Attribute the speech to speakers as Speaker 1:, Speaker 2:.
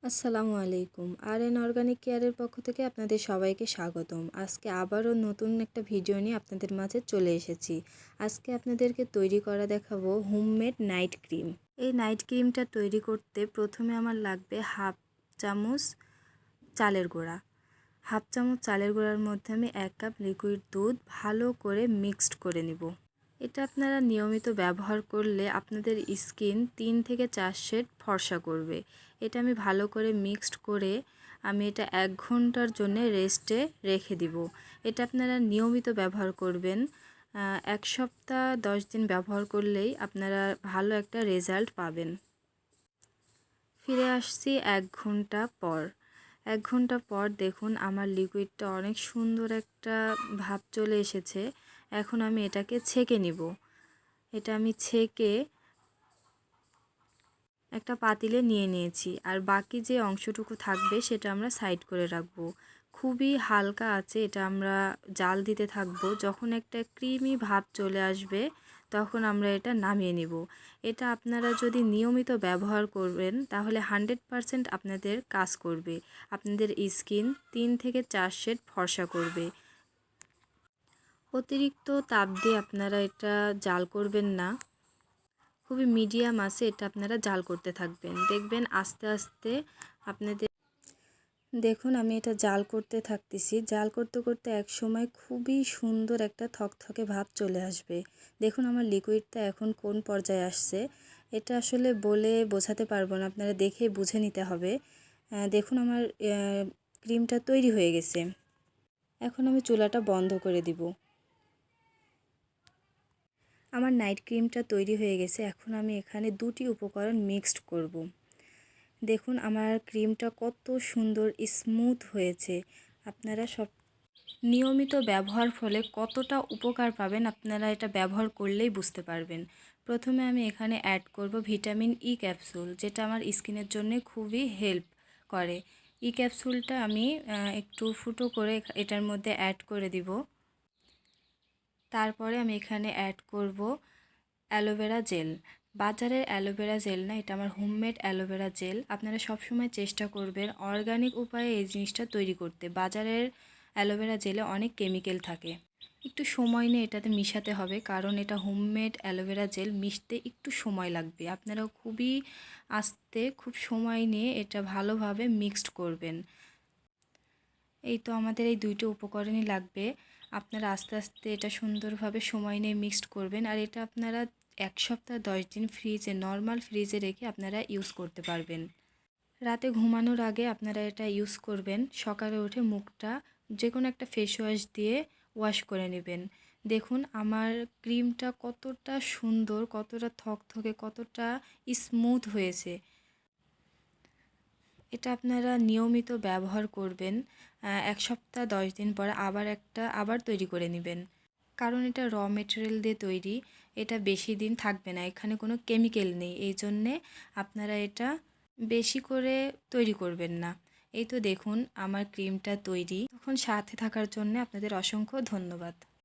Speaker 1: আসসালামু আলাইকুম। R organic কেয়ারের পক্ষ থেকে আপনাদের সবাইকে স্বাগতম। আজকে আবারও নতুন একটা ভিডিও নিয়ে আপনাদের মাঝে চলে এসেছি। আজকে আপনাদেরকে তৈরি করা দেখাবো হোমমেড নাইট ক্রিম। এই নাইট ক্রিমটা তৈরি করতে প্রথমে আমার লাগবে হাফ চামচ চালের গুঁড়া। হাফ চামচ চালের গুঁড়ার মধ্যে আমি 1 কাপ লিকুইড দুধ ভালো করে মিক্সড করে নিব। এটা আপনারা নিয়মিত ব্যবহার করলে আপনাদের স্কিন 3 থেকে 4 শেড ফর্সা করবে। এটা আমি ভালো করে মিক্সড করে আমি এটা 1 ঘন্টার জন্য রেস্টে রেখে দিব। এটা আপনারা নিয়মিত ব্যবহার করবেন। 1 সপ্তাহ 10 দিন ব্যবহার করলেই আপনারা ভালো একটা রেজাল্ট পাবেন। ফিরে আসছি 1 ঘন্টা পর। 1 ঘন্টা পর দেখুন আমার লিকুইডটা অনেক সুন্দর একটা ভাব চলে এসেছে। এখন আমি এটাকে ছেঁকে নিব। এটা আমি ছেঁকে একটা পাতিলে নিয়ে নিয়েছি, আর বাকি যে অংশটুকু থাকবে সেটা আমরা সাইড করে রাখবো। খুবই হালকা আছে এটা আমরা জাল দিতে থাকবো। যখন একটা ক্রিমি ভাব চলে আসবে তখন আমরা এটা নামিয়ে নিব। এটা আপনারা যদি নিয়মিত ব্যবহার করবেন তাহলে 100% আপনাদের কাজ করবে। আপনাদের স্কিন 3 থেকে 4 শেড ফর্সা করবে। অতিরিক্ত তাপ দিয়ে আপনারা এটা জাল করবেন না, খুবই মিডিয়াম আছে এটা আপনারা জাল করতে থাকবেন। দেখবেন আস্তে আস্তে আপনাদের দেখুন আমি এটা জাল করতে থাকতেছি। জাল করতে করতে এক সময় খুবই সুন্দর একটা থকথকে ভাব চলে আসবে। দেখুন আমার লিকুইডটা এখন কোন পর্যায়ে আসছে। এটা আসলে বলে বোঝাতে পারবো না, আপনারা দেখে বুঝে নিতে হবে। দেখুন আমার ক্রিমটা তৈরি হয়ে গেছে। এখন আমি চুলাটা বন্ধ করে দিব। আমার নাইট ক্রিমটা তৈরি হয়ে গেছে। এখন আমি এখানে 2টি উপকরণ মিক্সড করব। দেখুন আমার ক্রিমটা কত সুন্দর স্মুথ হয়েছে। আপনারা সব নিয়মিত ব্যবহার ফলে কতটা উপকার পাবেন আপনারা এটা ব্যবহার করলেই বুঝতে পারবেন। প্রথমে আমি এখানে অ্যাড করব ভিটামিন ই ক্যাপসুল, যেটা আমার স্কিনের জন্য খুবই হেল্প করে। ই ক্যাপসুলটা আমি একটু ফুটো করে এটার মধ্যে অ্যাড করে দিব। তারপরে আমি এখানে অ্যাড করব অ্যালোভেরা জেল। বাজারের অ্যালোভেরা জেল না, এটা আমার হোমমেড অ্যালোভেরা জেল। আপনারা সবসময় চেষ্টা করবেন অর্গানিক উপায়ে এই জিনিসটা তৈরি করতে। বাজারের অ্যালোভেরা জেলে অনেক কেমিক্যাল থাকে। একটু সময় নিয়ে এটাতে মিশাতে হবে, কারণ এটা হোমমেড অ্যালোভেরা জেল, মিশতে একটু সময় লাগবে। আপনারা খুবই আস্তে খুব সময় নিয়ে এটা ভালোভাবে মিক্সড করবেন। এই তো আমাদের এই 2টো উপকরণই লাগবে। আপনারা আস্তে আস্তে এটা সুন্দরভাবে সময় নিয়ে মিক্সড করবেন। আর এটা আপনারা 1 সপ্তাহ 10 দিন ফ্রিজে, নর্মাল ফ্রিজে রেখে আপনারা ইউজ করতে পারবেন। রাতে ঘুমানোর আগে আপনারা এটা ইউজ করবেন। সকালে উঠে মুখটা যে কোনো একটা ফেস ওয়াশ দিয়ে ওয়াশ করে নেবেন। দেখুন আমার ক্রিমটা কতটা সুন্দর, কতটা থকথকে, কতটা স্মুথ হয়েছে। এটা আপনারা নিয়মিত ব্যবহার করবেন। 1 সপ্তাহ 10 দিন পর আবার তৈরি করে নেবেন, কারণ এটা র মেটেরিয়াল দিয়ে তৈরি। এটা বেশি দিন থাকবে না, এখানে কোনো কেমিক্যাল নেই। এই জন্যে আপনারা এটা বেশি করে তৈরি করবেন না। এই তো দেখুন আমার ক্রিমটা তৈরি। তখন সাথে থাকার জন্য আপনাদের অসংখ্য ধন্যবাদ।